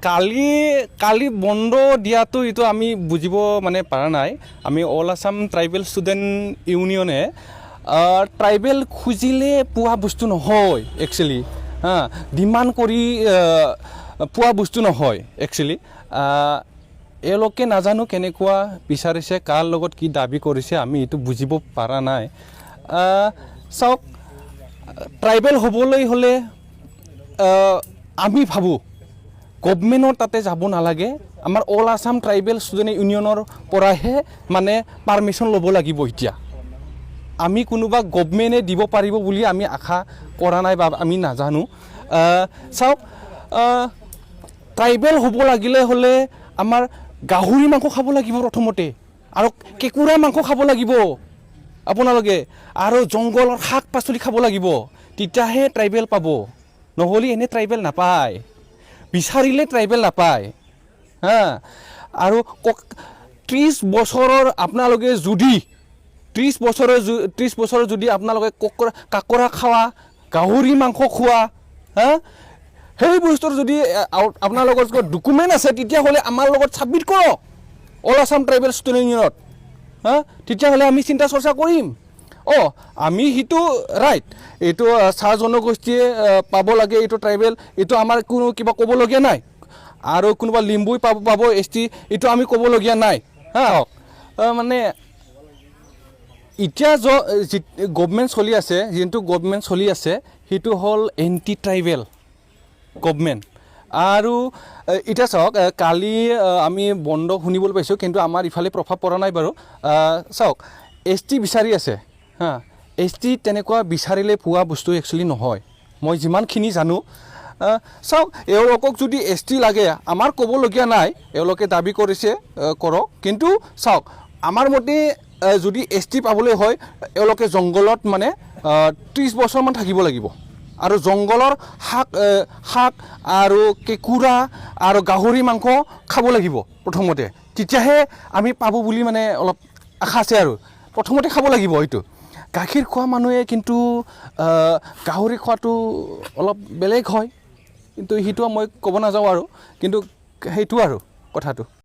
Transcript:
কালি বন্ধ দিয়াটো এইটো আমি বুজিব মানে পাৰা নাই আমি অল আছাম ট্ৰাইবেল ষ্টুডেণ্ট ইউনিয়নে ট্ৰাইবেল খুজিলে পোৱা বস্তু নহয় একচুৱেলি ডিমাণ্ড কৰি পোৱা বস্তু নহয় একচুৱেলি এওঁলোকে নাজানো কেনেকুৱা বিচাৰিছে কাৰ লগত কি দাবী কৰিছে আমি এইটো বুজিব পাৰা নাই চাওক ট্ৰাইবেল হ'বলৈ হ'লে আমি ভাবোঁ গভমেণ্টৰ তাতে যাব নালাগে আমাৰ অল আছাম ট্ৰাইবেল ষ্টুডেণ্ট ইউনিয়নৰ পৰাহে মানে পাৰ্মিশ্যন ল'ব লাগিব এতিয়া আমি কোনোবা গভমেণ্টে দিব পাৰিব বুলি আমি আশা কৰা নাই বা আমি নাজানো চাওক ট্ৰাইবেল হ'ব লাগিলে হ'লে আমাৰ গাহৰি মাংস খাব লাগিব প্ৰথমতে আৰু কেঁকুৰা মাংস খাব লাগিব আপোনালোকে আৰু জংঘলৰ শাক পাচলি খাব লাগিব তেতিয়াহে ট্ৰাইবেল পাব নহ'লে এনে ট্ৰাইবেল নাপায় বিচাৰিলে ট্ৰাইবেল নাপায় আৰু 30 বছৰৰ আপোনালোকে যদি 30 বছৰৰ যদি আপোনালোকে কাকৰা খোৱা গাহৰি মাংস খোৱা সেই বস্তুৰ যদি আপোনালোকৰ ডকুমেণ্ট আছে তেতিয়াহ'লে আমাৰ লগত ছাবমিট কৰক অল আছাম ট্ৰাইবেল ষ্টুডেণ্ট ইউনিয়নত তেতিয়াহ'লে আমি চিন্তা চৰ্চা কৰিম আমি সেইটো ৰাইট এইটো চাহ জনগোষ্ঠীয়ে পাব লাগে এইটো ট্ৰাইবেল এইটো আমাৰ কোনো কিবা ক'বলগীয়া নাই আৰু কোনোবা লিম্বুই পাব এছ টি এইটো আমি ক'বলগীয়া নাই মানে এতিয়া গভমেণ্ট চলি আছে যোনটো গভমেণ্ট চলি আছে সেইটো হ'ল এণ্টি ট্ৰাইবেল গভমেণ্ট আৰু এতিয়া চাওক কালি আমি বন্ধ শুনিবলৈ পাইছোঁ কিন্তু আমাৰ ইফালে প্ৰভাৱ পৰা নাই বাৰু চাওক এছ টি বিচাৰি আছে এছ টি তেনেকুৱা বিচাৰিলে পোৱা বস্তু একচুৱেলি নহয় মই যিমানখিনি জানো চাওক এওঁলোকক যদি এছ টি লাগে আমাৰ ক'বলগীয়া নাই এওঁলোকে দাবী কৰিছে কৰক কিন্তু চাওক আমাৰ মতে যদি এছ টি পাবলৈ হয় এওঁলোকে জংঘলত মানে 30 বছৰমান থাকিব লাগিব আৰু জংঘলৰ শাক আৰু কেঁকুৰা আৰু গাহৰি মাংস খাব লাগিব প্ৰথমতে তেতিয়াহে আমি পাব বুলি মানে অলপ আশা আছে আৰু প্ৰথমতে খাব লাগিব এইটো গাখীৰ খোৱা মানুহে কিন্তু গাহৰি খোৱাটো অলপ বেলেগ হয় কিন্তু সেইটো মই ক'ব নাযাওঁ আৰু কিন্তু সেইটো আৰু কথাটো